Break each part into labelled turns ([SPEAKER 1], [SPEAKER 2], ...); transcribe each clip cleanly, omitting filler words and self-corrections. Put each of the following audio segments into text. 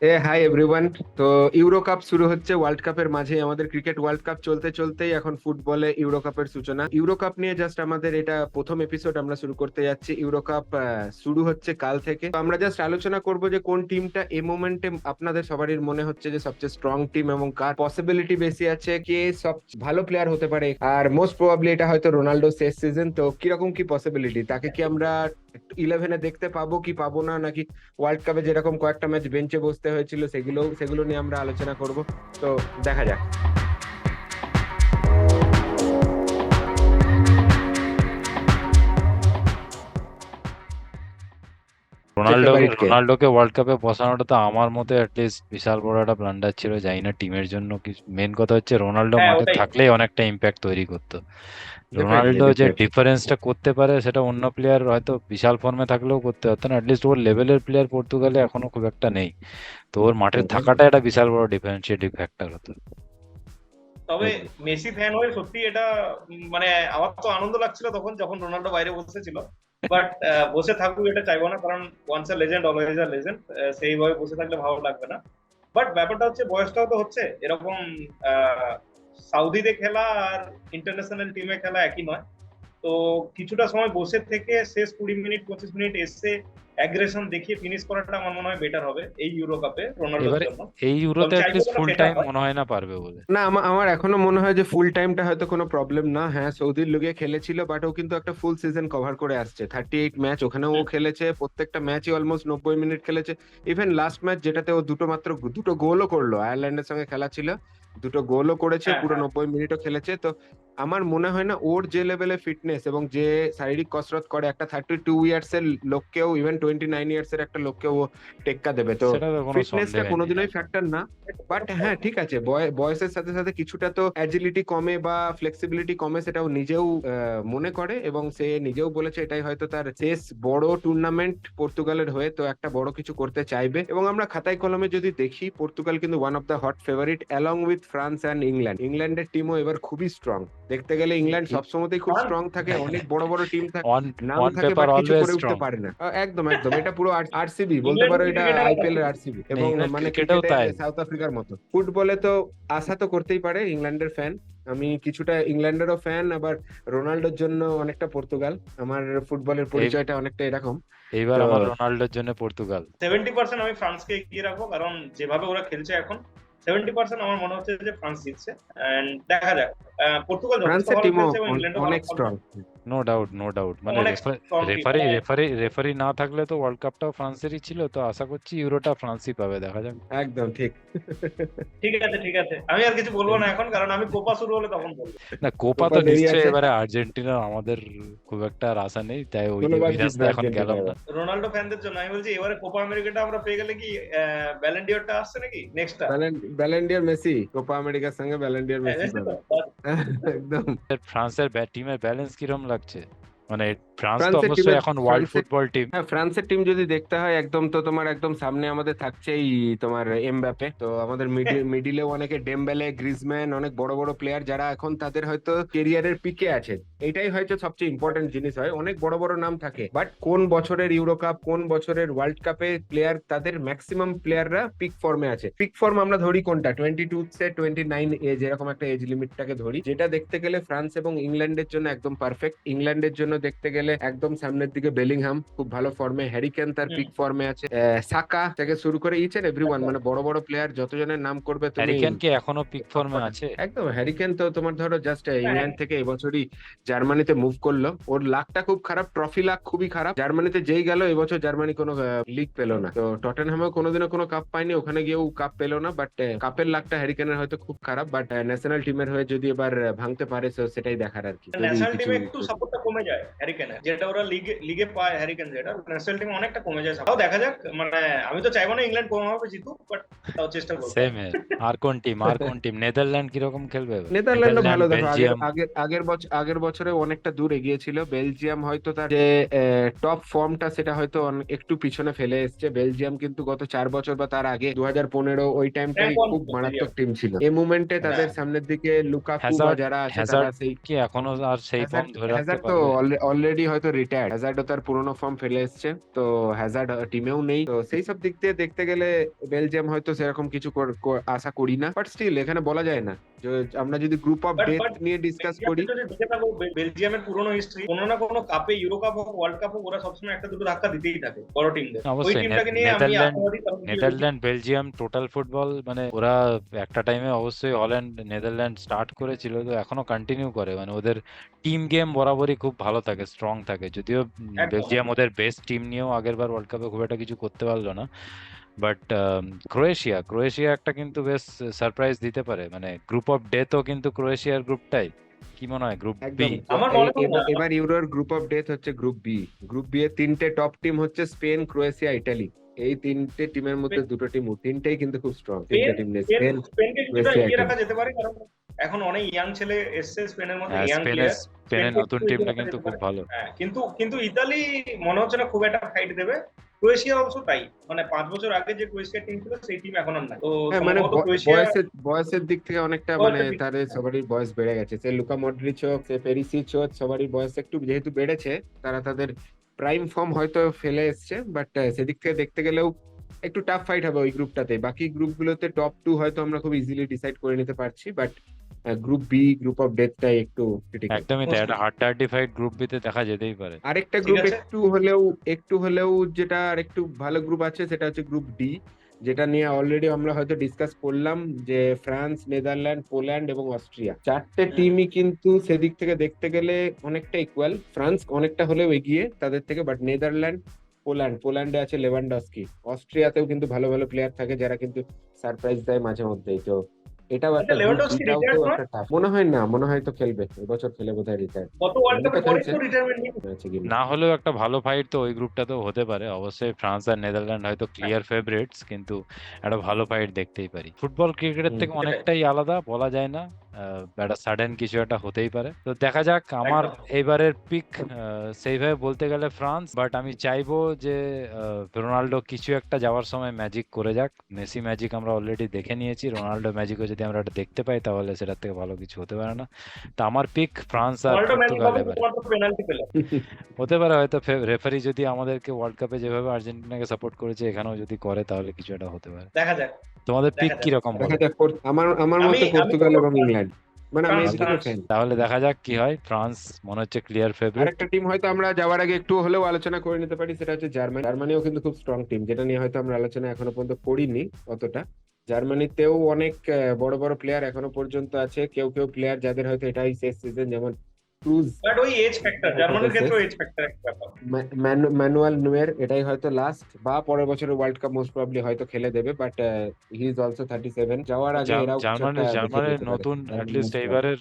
[SPEAKER 1] Hi everyone. তো euro cup শুরু হচ্ছে, ওয়ার্ল্ড কাপের মাঝে আমাদের ক্রিকেট ওয়ার্ল্ড কাপ চলতে চলতেই এখন ফুটবলে ইউরো কাপের সূচনা। ইউরো কাপ নিয়ে জাস্ট আমাদের এটা প্রথম এপিসোড আমরা শুরু করতে যাচ্ছি। ইউরো কাপ শুরু হচ্ছে কাল থেকে। তো আমরা জাস্ট আলোচনা করব যে কোন টিমটা এই মোমেন্টে আপনাদের সবারই মনে হচ্ছে যে সবচেয়ে স্ট্রং টিম এবং কার পসিবিলিটি বেশি আছে, কে সব ভালো প্লেয়ার হতে পারে। আর মোস্ট প্রবাবলি এটা হয়তো রোনাল্ডো শেষ সিজন, তো কিরকম কি পসিবিলিটি, তাকে কি আমরা ইলেভেনে দেখতে পাবো কি পাবো না, নাকি ওয়ার্ল্ড কাপে যেরকম কয়েকটা ম্যাচ বেঞ্চে বসতে হয়েছিল সেগুলো সেগুলো নিয়ে আমরা আলোচনা করব। তো দেখা যাক। যে
[SPEAKER 2] রোনাল্ডোকে
[SPEAKER 1] ফেভারিট কে?
[SPEAKER 2] রোনাল্ডোকে ওয়ার্ল্ড কাপে বসানোটা তো আমার মতে অ্যাটলিস্ট বিশাল বড় একটা ব্লান্ডার ছিল। জানি না টিমের জন্য কি, মেন কথা হচ্ছে রোনাল্ডো
[SPEAKER 3] হ্যাঁ,
[SPEAKER 2] মাঠে
[SPEAKER 3] ওটাই।
[SPEAKER 2] থাকলেই অনেকটা ইম্প্যাক্ট তৈরি করতো।
[SPEAKER 1] ডেফিনেটলি
[SPEAKER 2] রোনাল্ডো যে
[SPEAKER 1] ডেফিনেটলি।
[SPEAKER 2] ডিফারেন্সটা করতে পারে সেটা অন্য প্লেয়ার হয়তো বিশাল ফর্মে থাকলেও করতে পারতো না। অ্যাটলিস্ট ওর লেভেলের প্লেয়ার পর্তুগালে এখনো খুব একটা নেই। তো ওর মাঠে থাকাটা একটা বিশাল বড় ডিফারেন্সিয়েটিং ফ্যাক্টর হতো।
[SPEAKER 3] তবে মেসি ফ্যান হয়ে সত্যি এটা মানে আমার তো আনন্দ লাগছিল তখন যখন রোনাল্ডো বাইরে বসেছিল। বাট বসে থাকুক এটা চাইবো না, কারণ once a legend always a legend. সেইভাবে বসে থাকলে ভালো লাগবে না। বাট ব্যাপারটা হচ্ছে বয়সটাও তো হচ্ছে এরকম। আহ, সাউদিতে খেলা আর ইন্টারন্যাশনাল টিমে খেলা একই নয়। তো কিছুটা সময় বসে থেকে শেষ 20 মিনিট 25 মিনিট এসে অ্যাগ্রেশন দেখিয়ে ফিনিশ করাটা আমার মনে হয় বেটার হবে এই ইউরো কাপে রোনাল্ডোর
[SPEAKER 2] এবারে
[SPEAKER 3] জন্য।
[SPEAKER 2] এই
[SPEAKER 3] তবে
[SPEAKER 2] ইউরোতে
[SPEAKER 3] চাইবো
[SPEAKER 2] অ্যাটলিস্ট
[SPEAKER 3] যেন
[SPEAKER 2] ফুল
[SPEAKER 3] সেটা
[SPEAKER 2] টাইম
[SPEAKER 3] হয়।
[SPEAKER 2] মনে হয় না পারবে বলে।
[SPEAKER 1] না, আমার এখনো মনে হয় যে ফুল টাইমটা হয়তো কোনো প্রবলেম না। হ্যাঁ, সৌদির লিগে খেলেছিল, বাট ও কিন্তু একটা ফুল সিজন কভার করে আসছে। 38 ম্যাচ ওখানেও ও
[SPEAKER 3] হুম,
[SPEAKER 1] খেলেছে, প্রত্যেকটা ম্যাচই অলমোস্ট 90 মিনিট খেলেছে। ইভেন লাস্ট ম্যাচ যেটাতে ও দুটো গোলও করলো, আয়ারল্যান্ডের সঙ্গে খেলা ছিল, দুটো গোলও করেছে,
[SPEAKER 3] হ্যাঁ
[SPEAKER 1] পুরো
[SPEAKER 3] হ্যাঁ।
[SPEAKER 1] 90 মিনিটও খেলেছে। তো আমার মনে হয় না ওর যে লেভেলে ফিটনেস এবং যে শারীরিক কসরত করে একটা 32 ইয়ার্স এর লোককেও, ইভেন 29 ইয়ার্স এর একটা লোককেও ও টেক্কা দেবে। তো
[SPEAKER 2] সেটা তো কোনো
[SPEAKER 1] ফিটনেসটা
[SPEAKER 2] সন্দেহ নেই।
[SPEAKER 1] কোনোদিনই ফ্যাক্টর না। বাট হ্যাঁ, ঠিক আছে, বয়সের সাথে সাথে কিছুটা তো অ্যাজিলিটি কমে বা ফ্লেক্সিবিলিটি কমে, সেটাও নিজেও মনে করে এবং সে নিজেও বলেছে এটাই হয়তো তার শেষ বড় টুর্নামেন্ট পর্তুগালের হয়ে। তো একটা বড় কিছু করতে চাইবে এবং আমরা খাতায় কলমে যদি দেখি, পর্তুগাল কিন্তু one of the hot favourite along with France and England. ইংল্যান্ডের টিমও এবার খুবই স্ট্রং। দেখতে গেলে ইংল্যান্ড সবসময়তেই খুব
[SPEAKER 3] ফ্রান্স।
[SPEAKER 1] স্ট্রং থাকে, অনেক বড় বড় টিম থাকে,
[SPEAKER 2] অন
[SPEAKER 1] নাম
[SPEAKER 2] অন
[SPEAKER 1] থাকে,
[SPEAKER 2] পেপার
[SPEAKER 1] বাট কিছু
[SPEAKER 2] অলওয়েজ
[SPEAKER 1] করে উঠতে
[SPEAKER 2] স্ট্রং।
[SPEAKER 1] পারে না। একদম একদম, এটা পুরো আরসিবি বলতে পারো,
[SPEAKER 3] ইংল্যান্ডের
[SPEAKER 1] এটা
[SPEAKER 3] ক্রিকেটাররা
[SPEAKER 1] আইপিএল এর
[SPEAKER 3] দারুণ।
[SPEAKER 1] আরসিবি
[SPEAKER 2] মানে
[SPEAKER 1] এবং
[SPEAKER 2] ইংল্যান্ড
[SPEAKER 1] মানে
[SPEAKER 2] ক্রিকেটেও
[SPEAKER 1] ক্রিকেটে
[SPEAKER 2] তাই।
[SPEAKER 1] সাউথ আফ্রিকার মতো। ফুটবলে তো আশা তো করতেই পারে, ইংল্যান্ডের ফ্যান আমি, কিছুটা ইংল্যান্ডেরও ফ্যান, আবার রোনাল্ডোর জন্য অনেকটা পর্তুগাল। আমার ফুটবলের
[SPEAKER 2] এই
[SPEAKER 1] পরিচয়টা অনেকটা এরকম।
[SPEAKER 2] এইবার
[SPEAKER 1] তো
[SPEAKER 2] আমার রোনাল্ডোর জন্য পর্তুগাল।
[SPEAKER 3] 70% আমি ফ্রান্সকে এগিয়ে রাখবো, কারণ যেভাবে ওরা খেলছে এখন 70% আমার মনে হচ্ছে যে ফ্রান্স জিতছে। এন্ড দেখা যাক। পর্তুগাল যথেষ্ট
[SPEAKER 1] ফ্রান্সের
[SPEAKER 3] ভালো
[SPEAKER 1] টিমও
[SPEAKER 3] খেলছে এবং ইংল্যান্ডও ভালো
[SPEAKER 1] অনেক
[SPEAKER 3] খেলছে।
[SPEAKER 1] Strong.
[SPEAKER 2] No doubt, no doubt. মানে
[SPEAKER 3] অনেক স্ট্রং টিম
[SPEAKER 2] রেফারি
[SPEAKER 3] মানে।
[SPEAKER 2] রেফারি রেফারি না থাকলে তো ওয়ার্ল্ড কাপটাও ফ্রান্সেরই ছিল। তো আশা করছি ইউরোটা ফ্রান্সই পাবে, দেখা যাক।
[SPEAKER 1] একদম ঠিক।
[SPEAKER 3] ঠিক আছে ঠিক আছে, আমি আর কিছু বলবো না এখন, কারণ আমি কোপা শুরু হলে তখন বলবো।
[SPEAKER 2] না, কোপা
[SPEAKER 1] কোপা
[SPEAKER 2] তো
[SPEAKER 1] দেরি
[SPEAKER 2] নিশ্চয়ই
[SPEAKER 1] আছে,
[SPEAKER 2] এবারে আর্জেন্টিনা, আমাদের খুব একটা আর আশা নেই, তাই ওই
[SPEAKER 1] ষোলোবার
[SPEAKER 2] ওই
[SPEAKER 1] জিতবে
[SPEAKER 2] রাস্তায় এখন
[SPEAKER 1] আর্জেন্টিনা
[SPEAKER 2] গেলাম না।
[SPEAKER 1] এবার।
[SPEAKER 3] রোনাল্ডো ফ্যানদের জন্য আমি বলছি, এবারে কোপা আমেরিকাটা আমরা পেয়ে গেলে কি ব্যালেন্ডিয়রটা আসছে নাকি নেক্সটটা?
[SPEAKER 1] ব্যালেন্ডিয়ার মেসি, কোপা আমেরিকার সঙ্গে ব্যালেন্ডিয়ার মেসি
[SPEAKER 3] এসে তো
[SPEAKER 1] পাবে। একদম।
[SPEAKER 2] ফ্রান্সের টিমের ব্যালেন্স কিরম লাগছে? মানে ফ্রান্স তো
[SPEAKER 1] ফ্রান্সের
[SPEAKER 2] অবশ্যই
[SPEAKER 1] টিমের
[SPEAKER 2] এখন ওয়ার্ল্ড
[SPEAKER 1] ফ্রান্সের
[SPEAKER 2] ফুটবল টিম।
[SPEAKER 1] হ্যাঁ, ফ্রান্সের টিম যদি দেখতে হয় একদম, তো তোমার একদম সামনে আমাদের থাকছেই তোমার এমবাপে। তো আমাদের মিডিলেও অনেকে ডেমবেলে, গ্রিজম্যান, অনেক বড় বড় প্লেয়ার যারা এখন তাদের হয়তো কেরিয়ারের পিকে আছে। এটাই হয়তো সবচেয়ে ইম্পর্টেন্ট জিনিস হয়, অনেক বড় বড় নাম থাকে, বাট কোন বছরের ইউরো কাপ, কোন বছরের ওয়ার্ল্ড কাপে প্লেয়ার, তাদের ম্যাক্সিমাম প্লেয়াররা পিক ফর্মে আছে। পিক ফর্ম আমরা ধরি কোনটা, 22 থেকে 29 এজ, এরকম একটা এজ লিমিটটাকে ধরি, যেটা দেখতে গেলে ফ্রান্স এবং ইংল্যান্ডের জন্য একদম পারফেক্ট। ইংল্যান্ডের জন্য দেখতে গেলে একদম সামনের দিকে বেলিংহাম খুব ভালো ফর্মে, হ্যারিকেন তার
[SPEAKER 3] হুম,
[SPEAKER 1] পিক ফর্মে আছে, সাকা থেকে শুরু করে ইচ এন্ড এভরিওয়ান,
[SPEAKER 3] একদম।
[SPEAKER 1] মানে বড় বড় প্লেয়ার যতজনের নাম করবে তুমি।
[SPEAKER 2] হ্যারিকেন কি এখনো পিক ফর্মে আছে?
[SPEAKER 1] একদম, হ্যারিকেন তো তোমার ধরো জাস্ট
[SPEAKER 3] হ্যাঁ,
[SPEAKER 1] ইংল্যান্ড থেকে এবছরই জার্মানিতে মুভ করলো। ওর লাকটা খুব খারাপ, ট্রফি লাক খুবই খারাপ। জার্মানিতে যেই গেল এবছর জার্মানি কোনো লিগ পেলো না। তো টটেনহামও কোনোদিনও কোনো কাপ পায়নি, ওখানে গিয়েও কাপ পেলো না। বাট কাপের লাকটা হ্যারিকেনের হয়তো খুব খারাপ। বাট ন্যাশনাল টিমের হয়ে যদি এবার ভাঙতে পারে, তো সেটাই দেখার আর কি, যদি
[SPEAKER 3] ন্যাশনাল
[SPEAKER 1] কিছু।
[SPEAKER 3] টিমে একটু সাপোর্টটা কমে যায় হ্যারিকেনের, যেটা ওরা লিগে লিগে পায় হ্যারিকেন, যেটা ন্যাশনাল টিমে অনেকটা কমে যায়। তাও দেখা যাক। মানে আমি তো চাইবো না ইংল্যান্ড কোনোভাবে জিতুক, বাট তাও চেষ্টা করবো।
[SPEAKER 2] সেম এর। আর কোন টিম নেদারল্যান্ড কিরকম খেলবে এবার?
[SPEAKER 1] নেদারল্যান্ডও
[SPEAKER 2] নেদারল্যান্ড,
[SPEAKER 1] ভালো, দেখো আগের
[SPEAKER 2] বেলজিয়াম।
[SPEAKER 1] আগের আগের বছর, আগের বছরে অনেকটা দূর এগিয়েছিল। বেলজিয়াম হয়তো তার যে টপ ফর্মটা, সেটা হয়তো একটু পিছনে ফেলে এসেছে। বেলজিয়াম কিন্তু গত 4 বছর বা তার আগে 2015 ওই টাইমটাই
[SPEAKER 3] র্যাঙ্ক ওয়ান
[SPEAKER 1] খুব মারাত্মক
[SPEAKER 3] বেলজিয়াম।
[SPEAKER 1] টিম ছিল। এই মুমেন্টে
[SPEAKER 2] হ্যাঁ।
[SPEAKER 1] তাদের সামনের দিকে লুকাকু বা
[SPEAKER 2] হ্যাজার্ড
[SPEAKER 1] যারা আছে তারা
[SPEAKER 2] হ্যাজার্ড
[SPEAKER 1] সেই
[SPEAKER 2] কি এখনো আর সেই ফর্ম
[SPEAKER 1] হ্যাজার্ড
[SPEAKER 2] ধরে রাখতে
[SPEAKER 1] হ্যাজার্ড তো
[SPEAKER 2] পারবে?
[SPEAKER 1] অলরেডি হয়তো রিটায়ার্ড, হ্যাজার্ডও তার পুরোনো ফর্ম ফেলে এসছে, তো হ্যাজার্ড টিমেও নেই। তো সেই সব দিক দিয়ে দেখতে গেলে বেলজিয়াম হয়তো সেরকম কিছু আশা করি না, বাট স্টিল এখানে বলা যায় না। যে আমরা যদি group of
[SPEAKER 3] but
[SPEAKER 1] death
[SPEAKER 3] but
[SPEAKER 1] নিয়ে ডিসকাস করি,
[SPEAKER 3] বেলজিয়ামের যদি দেখে থাকো, বেলজিয়ামের পুরোনো হিস্ট্রি, কোনো না কোনো কাপে, ইউরো কাপ হোক, ওয়ার্ল্ড কাপ হোক, ওরা সবসময় একটা দুটো ধাক্কা দিতেই থাকে বড় টিমদের। ওই
[SPEAKER 2] অবশ্যই
[SPEAKER 3] টিমটাকে নিয়ে আমি আশাবাদী, কারণ কি
[SPEAKER 2] নেদারল্যান্ড বেলজিয়াম টোটাল ফুটবল, মানে ওরা একটা টাইমে অবশ্যই হল্যান্ড নেদারল্যান্ড স্টার্ট করেছিল, তো এখনো কন্টিনিউ করে, মানে ওদের টিম গেম বরাবরই খুব ভালো থাকে, স্ট্রং থাকে। যদিও
[SPEAKER 3] একদম
[SPEAKER 2] বেলজিয়াম ওদের বেস্ট টিম নিয়েও আগের বার ওয়ার্ল্ড কাপে খুব একটা কিছু করতে পারলো না, বাট ক্রোয়েশিয়া একটা কিন্তু বেশ সারপ্রাইজ দিতে পারে, মানে গ্রুপ অফ ডেথও কিন্তু ক্রোয়েশিয়ার গ্রুপটাই, কি মনে হয় গ্রুপ বি?
[SPEAKER 1] একদম।
[SPEAKER 3] আমার মনে হয় না।
[SPEAKER 1] এবার ইউরোর গ্রুপ অফ ডেথ হচ্ছে গ্রুপ বি। গ্রুপ বি এর তিনটে টপ টিম হচ্ছে স্পেন, ক্রোয়েশিয়া, ইটালি। এই তিনটে টিমের মধ্যে দুটো টিম, তিনটেই কিন্তু খুব স্ট্রং। তিনটে টিম নেই, স্পেন,
[SPEAKER 3] স্পেনকে কিছুটা
[SPEAKER 1] ক্রোয়েশিয়া,
[SPEAKER 3] এগিয়ে
[SPEAKER 1] ইটালি।
[SPEAKER 3] রাখা যেতে পারে, কারণ এখন অনেক ইয়াং ছেলে এসছে স্পেনের মধ্যে, ইয়াং
[SPEAKER 2] স্পেনের
[SPEAKER 3] প্লেয়ার।
[SPEAKER 2] স্পেনের নতুন টিমটা কিন্তু খুব ভালো।
[SPEAKER 3] হ্যাঁ, কিন্তু কিন্তু ইতালি মনে হচ্ছে না খুব একটা ফাইট দেবে। ক্রোয়েশিয়া অবশ্য তাই, মানে 5 বছর আগে যে ক্রোয়েশিয়া টিম ছিল সেই টিম এখন আর নাই। তো
[SPEAKER 1] হ্যাঁ, মানে
[SPEAKER 3] সম্ভবত ক্রোয়েশিয়া
[SPEAKER 1] বয়সের দিক থেকে অনেকটা, মানে
[SPEAKER 3] বয়সের দিক
[SPEAKER 1] তাদের সবারই বয়স বেড়ে গেছে। সে লুকা মডরিচ হোক, সে পেরিসিচ হোক, সবারই বয়স একটু যেহেতু বেড়েছে, তারা তাদের প্রাইম ফর্ম হয়তো ফেলে এসছে। বাট সেদিক থেকে দেখতে গেলেও একটু টাফ ফাইট হবে ওই গ্রুপটাতে। বাকি গ্রুপগুলোতে টপ টু হয়তো আমরা খুব ইজিলি ডিসাইড করে নিতে পারছি, but group B, group of ডেথটাই একটু ক্রিটিক্যাল।
[SPEAKER 2] একদমই তাই,
[SPEAKER 3] মুশকিল।
[SPEAKER 2] একটা হাড্ডাহাড্ডি ফাইট গ্রুপ বিতে দেখা যেতেই পারে।
[SPEAKER 1] আরেকটা
[SPEAKER 3] ঠিক
[SPEAKER 1] গ্রুপ
[SPEAKER 3] আছে।
[SPEAKER 1] একটু হলেও যেটা আরেকটু ভালো গ্রুপ আছে, সেটা হচ্ছে গ্রুপ ডি, যেটা নিয়ে অলরেডি আমরা হয়তো ডিসকাস করলাম, যে ফ্রান্স, নেদারল্যান্ড, পোল্যান্ড এবং অস্ট্রিয়া, চারটে টিমই কিন্তু সেদিক থেকে দেখতে গেলে অনেকটা ইকুয়াল। ফ্রান্স অনেকটা হলেও এগিয়ে তাদের থেকে, বাট নেদারল্যান্ড, পোল্যান্ডে আছে লেভানডস্কি। অস্ট্রিয়াতেও কিন্তু ভালো ভালো প্লেয়ার থাকে যারা কিন্তু সারপ্রাইজ দেয় মাঝে মধ্যেই। তো এটাও
[SPEAKER 3] আচ্ছা,
[SPEAKER 1] একটা গ্রুপ,
[SPEAKER 3] লেভানডস্কি
[SPEAKER 1] বিটাও
[SPEAKER 3] রিটায়ার্ড নয়?
[SPEAKER 1] একটা টাফ। মনে হয় না, মনে হয় তো খেলবে এবছর, খেলে বোধহয় রিটায়ার।
[SPEAKER 3] গত ওয়ার্ল্ড
[SPEAKER 1] খেললে তো
[SPEAKER 3] কাপের পরে
[SPEAKER 1] খেলছে,
[SPEAKER 3] তো রিটায়ারমেন্ট নিয়ে।
[SPEAKER 1] আছে কি না।
[SPEAKER 2] না হলেও একটা ভালো ফাইট তো ওই গ্রুপটাতেও হতে পারে। অবশ্যই ফ্রান্স আর নেদারল্যান্ড হয়তো ক্লিয়ার ফেভারিটস, কিন্তু একটা ভালো ফাইট দেখতেই পারি। ফুটবল ক্রিকেটের থেকে
[SPEAKER 3] সেটাই।
[SPEAKER 2] অনেকটাই আলাদা, বলা যায় না, একটা সাডেন কিছু একটা হতেই পারে। তো দেখা যাক। আমার
[SPEAKER 3] একদম।
[SPEAKER 2] এইবারের পিক সেইভাবে বলতে গেলে ফ্রান্স, বাট আমি চাইবো যে রোনাল্ডো কিছু একটা যাওয়ার সময় ম্যাজিক করে যাক। মেসি ম্যাজিক আমরা অলরেডি দেখে নিয়েছি, রোনাল্ডো ম্যাজিকও যদি আমরা একটা দেখতে পাই তাহলে সেটার থেকে ভালো কিছু হতে পারে না। তো আমার পিক ফ্রান্স আর
[SPEAKER 3] রোনাল্ডো ম্যাজিক
[SPEAKER 2] পর্তুগাল
[SPEAKER 3] হবে
[SPEAKER 2] এবারে।
[SPEAKER 3] শুধুমাত্র পেনাল্টি পেলে।
[SPEAKER 2] হতে পারে হয়তো রেফারি যদি আমাদেরকে ওয়ার্ল্ড কাপে যেভাবে আর্জেন্টিনাকে সাপোর্ট করেছে এখানেও যদি করে তাহলে কিছু একটা হতে পারে।
[SPEAKER 3] দেখা যাক।
[SPEAKER 2] তোমাদের পিক
[SPEAKER 3] দেখা
[SPEAKER 2] কি
[SPEAKER 3] যাক।
[SPEAKER 2] রকম
[SPEAKER 1] দেখা
[SPEAKER 2] বলো?
[SPEAKER 1] যাক। আমার আমার
[SPEAKER 3] আমি
[SPEAKER 1] মতে
[SPEAKER 3] আমি
[SPEAKER 1] পর্তুগাল
[SPEAKER 3] বলবো
[SPEAKER 1] এবং ইংল্যান্ড, মানে আমি
[SPEAKER 3] ফ্রান্স,
[SPEAKER 1] এই দুটো
[SPEAKER 3] ফ্রান্স।
[SPEAKER 1] ফ্যান।
[SPEAKER 2] তাহলে দেখা যাক কি হয়। ফ্রান্স মনে হচ্ছে ক্লিয়ার ফেভারিট।
[SPEAKER 1] আরেকটা টিম হয়তো আমরা যাওয়ার আগে একটু হলেও আলোচনা করে নিতে পারি, সেটা হচ্ছে জার্মানি। জার্মানিও কিন্তু খুব স্ট্রং টিম, যেটা নিয়ে হয়তো আমরা আলোচনা এখনো পর্যন্ত করিনি অতটা। জার্মানিতেও অনেক বড় বড় প্লেয়ার এখনো পর্যন্ত আছে। কেউ কেউ প্লেয়ার যাদের হয়তো এটাই শেষ সিজন, যেমন ক্রুজ,
[SPEAKER 3] বাট ওই এজ ফ্যাক্টর, জার্মানির ক্ষেত্রে এজ ফ্যাক্টর একটা ব্যাপার।
[SPEAKER 1] ম্যানুয়াল নুয়ের, এটাই হয়তো লাস্ট, বা পরের বছরের ওয়ার্ল্ড কাপ মোস্ট প্রবাবলি হয়তো খেলে দেবে। বাট হি ইজ অলসো 37, যাওয়ার আগে এরাও কিছু একটা দেখিয়ে
[SPEAKER 2] জার্মানির
[SPEAKER 1] দিতে পারে।
[SPEAKER 2] নতুন অ্যাটলিস্ট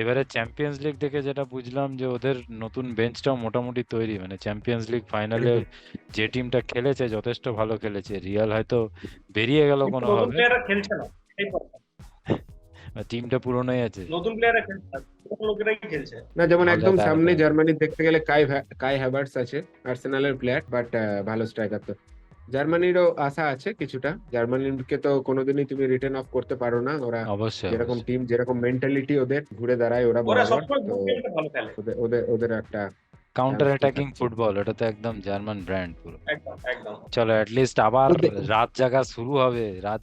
[SPEAKER 2] এবারে চ্যাম্পিয়ন্স লিগ দেখে যেটা বুঝলাম যে ওদের নতুন বেঞ্চটাও মোটামুটি তৈরি, মানে চ্যাম্পিয়ন্স লিগ ফাইনালে যে টিমটা খেলেছে যথেষ্ট ভালো খেলেছে। রিয়াল হয়তো বেরিয়ে গেল
[SPEAKER 3] কিন্তু নতুন
[SPEAKER 2] কোনোভাবে,
[SPEAKER 3] প্লেয়াররা খেলছে না, এটাই problem।
[SPEAKER 2] টিমটা পুরনোই আছে।
[SPEAKER 3] নতুন প্লেয়াররা খেলছে না, পুরনো লোকেরাই খেলছে।
[SPEAKER 1] না, যেমন
[SPEAKER 2] তাহলে
[SPEAKER 1] একদম সামনে
[SPEAKER 2] তাহলে
[SPEAKER 1] জার্মানির দেখতে গেলে কাই হ্যাভার্টস আছে, আর্সেনালের প্লেয়ার, বাট ভালো স্ট্রাইকার। তো জার্মানিরও আশা আছে কিছুটা। জার্মানিকে তো কোনোদিনই তুমি রিটার্ন অফ করতে পারো না। ওরা
[SPEAKER 2] অবশ্যই
[SPEAKER 1] যেরকম
[SPEAKER 2] অবশ্যই
[SPEAKER 1] টিম, যেরকম মেন্টালিটি, ওদের ঘুরে দাঁড়ায় ওরা
[SPEAKER 3] ওরা
[SPEAKER 1] বরাবর।
[SPEAKER 3] সবসময়
[SPEAKER 1] তো
[SPEAKER 3] গ্রুপ গেমটা ভালো খেলে।
[SPEAKER 1] ওদের একটা
[SPEAKER 2] কাউন্টার
[SPEAKER 1] চান্স তো
[SPEAKER 2] অ্যাটাকিং
[SPEAKER 1] থাকছে।
[SPEAKER 2] ফুটবল, এটা তো একদম জার্মান ব্র্যান্ড পুরো।
[SPEAKER 3] একদম একদম
[SPEAKER 2] চলো অ্যাটলিস্ট আবার
[SPEAKER 1] তো
[SPEAKER 2] রাত জাগা শুরু হবে, রাত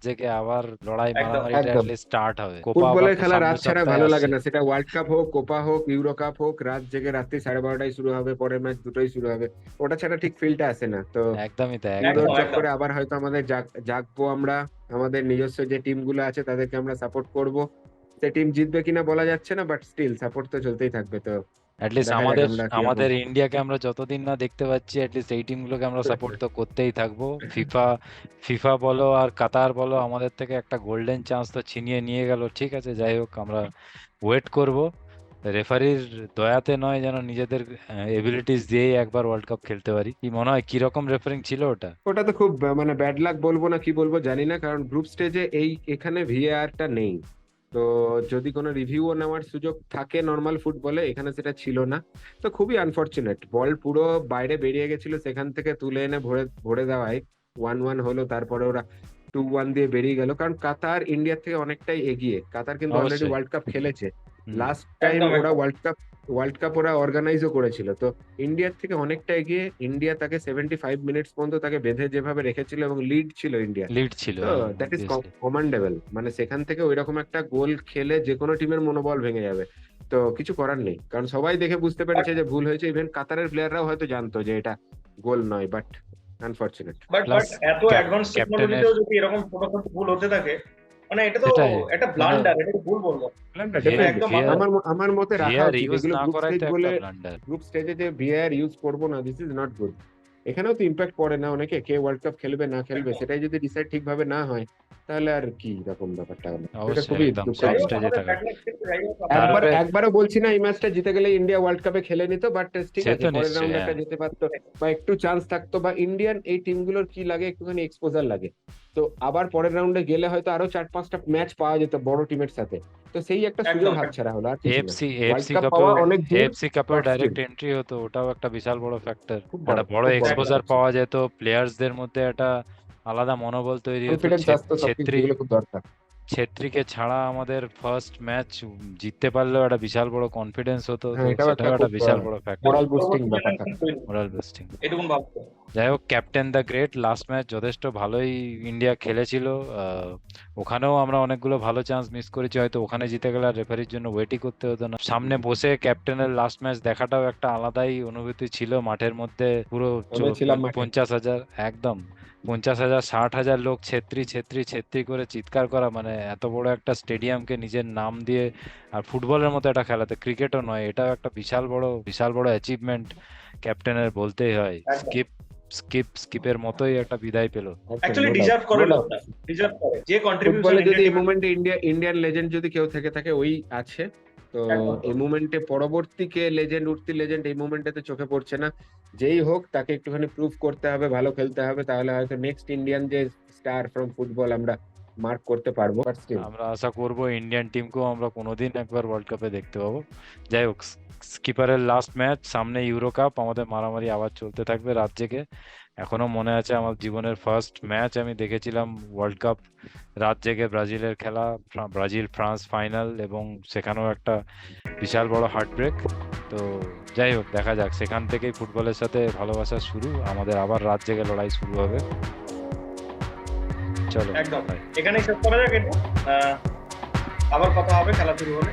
[SPEAKER 2] জেগে আবার লড়াই
[SPEAKER 3] একদম
[SPEAKER 2] মারামারিটা
[SPEAKER 1] একদম
[SPEAKER 2] অ্যাটলিস্ট স্টার্ট হবে। কোপা আবার
[SPEAKER 1] ফুটবলের
[SPEAKER 2] তো
[SPEAKER 1] খেলা রাত
[SPEAKER 2] সামনের
[SPEAKER 1] ছাড়া
[SPEAKER 2] সপ্তাহে
[SPEAKER 1] ভালো লাগে
[SPEAKER 2] আসছে।
[SPEAKER 1] না, সেটা ওয়ার্ল্ড কাপ হোক, কোপা হোক, ইউরো কাপ হোক। রাত জেগে রাত্রি 12:30টায় শুরু হবে, পরের ম্যাচ দুটোই শুরু হবে। ওটা ছাড়া ঠিক ফিলটা আসে না। তো
[SPEAKER 2] একদমই তাই,
[SPEAKER 1] সুন্দর
[SPEAKER 2] একদমই
[SPEAKER 3] একদম
[SPEAKER 2] তাই।
[SPEAKER 3] একদম।
[SPEAKER 1] চক্করে আবার হয়তো আমাদের জাগবো আমরা, আমাদের নিজস্ব যে টিম গুলো আছে তাদেরকে আমরা সাপোর্ট করব। সে টিম জিতবে কিনা বলা যাচ্ছে না, বাট স্টিল সাপোর্ট তো চলতেই থাকবে। তো
[SPEAKER 2] অ্যাটলিস্ট
[SPEAKER 1] দেখা যাক
[SPEAKER 2] আমাদের
[SPEAKER 1] আমরা কিরকম।
[SPEAKER 2] আমাদের ইন্ডিয়াকে আমরা যতদিন না দেখতে পাচ্ছি, অ্যাটলিস্ট এই টিমগুলোকে আমরা সাপোর্ট তো করতেই থাকবো। ফিফা ফিফা বলো আর কাতার বলো আমাদের থেকে একটা গোল্ডেন চান্স তো ছিনিয়ে নিয়ে গেল। ঠিক আছে, যাই হোক, আমরা ওয়েট করব। রেফারির দয়াতে নয়, যেন নিজেদের এবিলিটিস দিয়েই একবার ওয়ার্ল্ড কাপ খেলতে পারি। কি মনে হয় কিরকম রেফারিং ছিল ওটা?
[SPEAKER 1] ওটা তো খুব মানে ব্যাড লাক বলবো না কি বলবো জানি না, কারণ গ্রুপ স্টেজে এখানে ভিএআরটা নেই। তো যদি কোনো রিভিউও নেওয়ার সুযোগ থাকে নর্মাল ফুটবলে, এখানে সেটা ছিল না। তো খুবই আনফরচুনেট, বল পুরো বাইরে বেরিয়ে গেছিল, সেখান থেকে তুলে এনে ভরে ভরে দেওয়ায় 1-1 হলো। তারপরে ওরা 2-1 দিয়ে বেরিয়ে গেল, কারণ কাতার ইন্ডিয়ার থেকে অনেকটাই এগিয়ে। কাতার কিন্তু অলরেডি
[SPEAKER 2] অবশ্যই।
[SPEAKER 1] ওয়ার্ল্ড কাপ খেলেছে।
[SPEAKER 2] হুম।
[SPEAKER 1] লাস্ট টাইম
[SPEAKER 3] একদম
[SPEAKER 1] ওরা
[SPEAKER 3] একদম।
[SPEAKER 1] ওয়ার্ল্ড কাপ ওয়ার্ল্ড কাপ ওরা অর্গানাইজও করেছিল, তো ইন্ডিয়ার থেকে অনেকটা এগিয়ে। ইন্ডিয়া তাকে 75 মিনিটস পর্যন্ত তাকে বেঁধে যেভাবে রেখেছিল এবং লিড ছিল ইন্ডিয়া,
[SPEAKER 2] লিড ছিল,
[SPEAKER 1] তো
[SPEAKER 2] হ্যাঁ
[SPEAKER 1] দ্যাট ইজ
[SPEAKER 2] অবভিয়াসলি।
[SPEAKER 1] কমান্ডেবল। মানে সেখান থেকে ওইরকম একটা গোল খেলে যে কোনো টিমের মনোবল ভেঙে যাবে, তো কিছু করার নেই, কারণ সবাই দেখে বুঝতে পেরেছে যে ভুল হয়েছে। ইভেন কাতারের প্লেয়াররাও হয়তো জানতো যে এটা গোল নয়, বাট আনফরচুনেট।
[SPEAKER 3] বাট
[SPEAKER 2] প্লাস
[SPEAKER 3] এত অ্যাডভান্স
[SPEAKER 2] ক্যাপ্টেনের,
[SPEAKER 3] টেকনোলজিতেও যদি এরকম ছোট ছোট ভুল হতে থাকে, মানে এটা তো
[SPEAKER 2] সেটাই
[SPEAKER 3] একটা
[SPEAKER 2] মানে
[SPEAKER 3] ব্লান্ডার, এটা তো ভুল বলবো না।
[SPEAKER 1] ডেফিনেটলি
[SPEAKER 3] একদম
[SPEAKER 2] ভিআর
[SPEAKER 1] আমার মতে রাখা
[SPEAKER 2] ভিআর
[SPEAKER 1] উচিত
[SPEAKER 2] ইউজ
[SPEAKER 1] এগুলো।
[SPEAKER 2] না
[SPEAKER 1] গ্রুপ
[SPEAKER 2] করাই
[SPEAKER 1] স্টেজ
[SPEAKER 2] তো
[SPEAKER 1] বলে,
[SPEAKER 2] একটা ব্লান্ডার।
[SPEAKER 1] গ্রুপ স্টেজে যে ভিআর ইউজ করবো না, দিস ইজ নট গুড। এখানেও তো ইম্প্যাক্ট পড়ে না অনেকে, কে ওয়ার্ল্ড কাপ খেলবে না খেলবে,
[SPEAKER 3] একদম।
[SPEAKER 1] সেটাই যদি ডিসাইড ঠিকভাবে না হয়, তাহলে আর কি রকম ব্যাপারটা হলো, এটা
[SPEAKER 2] অবশ্যই
[SPEAKER 1] খুবই
[SPEAKER 2] একদম
[SPEAKER 3] যাই
[SPEAKER 2] গ্রুপ
[SPEAKER 3] হোক
[SPEAKER 1] দুঃখজনক।
[SPEAKER 2] স্টেজে
[SPEAKER 3] আমাদের
[SPEAKER 2] থাকা।
[SPEAKER 3] ব্যাড লাক ছিল, যাই হোক
[SPEAKER 1] একবার
[SPEAKER 2] তারপরে
[SPEAKER 1] একবারও বলছি না এই ম্যাচটা জিতে গেলে ইন্ডিয়া ওয়ার্ল্ড কাপে খেলে নিত, বাট ঠিক
[SPEAKER 2] সে
[SPEAKER 1] আছে
[SPEAKER 2] তো
[SPEAKER 1] পরের
[SPEAKER 2] নিশ্চয়ই,
[SPEAKER 1] রাউন্ডে
[SPEAKER 2] হ্যাঁ
[SPEAKER 1] একটা যেতে পারতো বা একটু চান্স থাকতো, বা ইন্ডিয়ান এই টিমগুলোর কি লাগে, একটুখানি এক্সপোজার লাগে। তো আবার পরের রাউন্ডে গেলে হয়তো আরো 4-5টা ম্যাচ পাওয়া যেত বড় টিমের সাথে, তো সেই একটা সুযোগ
[SPEAKER 3] একদম
[SPEAKER 1] হাতছাড়া হলো, আর কিছু না।
[SPEAKER 2] এএফসি
[SPEAKER 1] ওয়ার্ল্ড
[SPEAKER 2] এএফসি
[SPEAKER 1] কাপ
[SPEAKER 2] কাপেও
[SPEAKER 1] পাওয়া অনেক দূর,
[SPEAKER 2] এএফসি কাপেও
[SPEAKER 1] বাট স্টিল
[SPEAKER 2] ডাইরেক্ট এন্ট্রি হতো, ওটাও একটা বিশাল বড় ফ্যাক্টর। একটা বড়
[SPEAKER 1] খুব বড়
[SPEAKER 3] একদম
[SPEAKER 2] এক্সপোজার
[SPEAKER 1] ব্যাপার ছিল।
[SPEAKER 2] পাওয়া যেত, প্লেয়ার্সদের মধ্যে একটা আলাদা মনোবল তৈরি হতো।
[SPEAKER 1] কনফিডেন্স আসতো, সবকিছু
[SPEAKER 2] ছেত্রী
[SPEAKER 1] যেগুলো খুব দরকার।
[SPEAKER 2] ছেত্রীকে ছাড়া আমাদের ফার্স্ট ম্যাচ জিততে পারলেও একটা বিশাল বড় কনফিডেন্স হতো, তো
[SPEAKER 1] হ্যাঁ, এটাও একটা
[SPEAKER 2] সেটাও একটা
[SPEAKER 1] খুব
[SPEAKER 2] বিশাল বড় ফ্যাক্টর।
[SPEAKER 1] মোরাল বুস্টিং
[SPEAKER 3] পরবর্তী
[SPEAKER 1] ব্যাপার
[SPEAKER 3] জেনারেশন
[SPEAKER 1] থাকতো।
[SPEAKER 3] তৈরি,
[SPEAKER 2] মোরাল বুস্টিং।
[SPEAKER 3] এটুকুন ভাবতো।
[SPEAKER 2] যাই হোক, captain the great last match যথেষ্ট ভালোই ইন্ডিয়া খেলেছিল। ওখানেও আমরা অনেকগুলো ভালো চান্স মিস করেছি, হয়তো ওখানে জিতে গেলে আর রেফারির জন্য ওয়েটই করতে হতো না। সামনে বসে ক্যাপ্টেনের লাস্ট ম্যাচ দেখাটাও একটা আলাদাই অনুভূতি ছিল। মাঠের মধ্যে পুরো
[SPEAKER 1] আমি ছিলাম মাঠে।
[SPEAKER 2] 50,000, একদম 50,000 60,000 লোক ছেত্রী ছেত্রী ছেত্রী করে চিৎকার করা, মানে এত বড় একটা স্টেডিয়ামকে নিজের নাম দিয়ে, আর ফুটবলের মতো একটা খেলাতে, ক্রিকেটও নয়, এটাও একটা বিশাল বড় অ্যাচিভমেন্ট ক্যাপ্টেনের, বলতেই হয়।
[SPEAKER 3] একদম।
[SPEAKER 2] স্কিপের মতোই একটা বিদায় পেল।
[SPEAKER 3] অ্যাকচুয়ালি ডিজার্ভ করে লোকটা, ডিজার্ভ করে যে কন্ট্রিবিউশন
[SPEAKER 1] ফুটবলে যদি এই
[SPEAKER 3] ইন্ডিয়া
[SPEAKER 1] মুমেন্টে ইন্ডিয়ান লেজেন্ড যদি কেউ থেকে থাকে ওই আছে, তো
[SPEAKER 3] একদম।
[SPEAKER 1] এই মুমেন্টে পরবর্তী কে লেজেন্ড, উঠতি লেজেন্ড এই মুমেন্টে চোখে পড়ছে না। যেই হোক তাকে একটুখানি প্রুভ করতে হবে, ভালো খেলতে হবে, তাহলে হয়তো নেক্সট ইন্ডিয়ান যে স্টার ফ্রম ফুটবল আমরা মার্ক করতে পারবো। বাট স্টিল
[SPEAKER 2] আমরা আশা করব ইন্ডিয়ান টিমকেও আমরা কোনোদিন একবার ওয়ার্ল্ড কাপে দেখতে পাবো। যাই হোক, স্কিপারের লাস্ট ম্যাচ, সামনে ইউরো কাপ, আমাদের মারামারি আবার চলতে থাকবে রাত জেগে। এখনো মনে আছে আমার জীবনের ফার্স্ট ম্যাচ আমি দেখেছিলাম ওয়ার্ল্ড কাপ, রাত জেগে ব্রাজিলের খেলা, ব্রাজিল ফ্রান্স ফাইনাল, এবং সেখানেও একটা বিশাল বড় হার্ট ব্রেক। তো যাই হোক, দেখা যাক, সেখান থেকেই ফুটবলের সাথে ভালোবাসা শুরু, আমাদের আবার রাত জেগে লড়াই শুরু হবে। চলো,
[SPEAKER 3] একদম।
[SPEAKER 2] bye.
[SPEAKER 3] এখানেই শেষ করা যাক এটা। আবার কথা হবে খেলা শুরু হলে।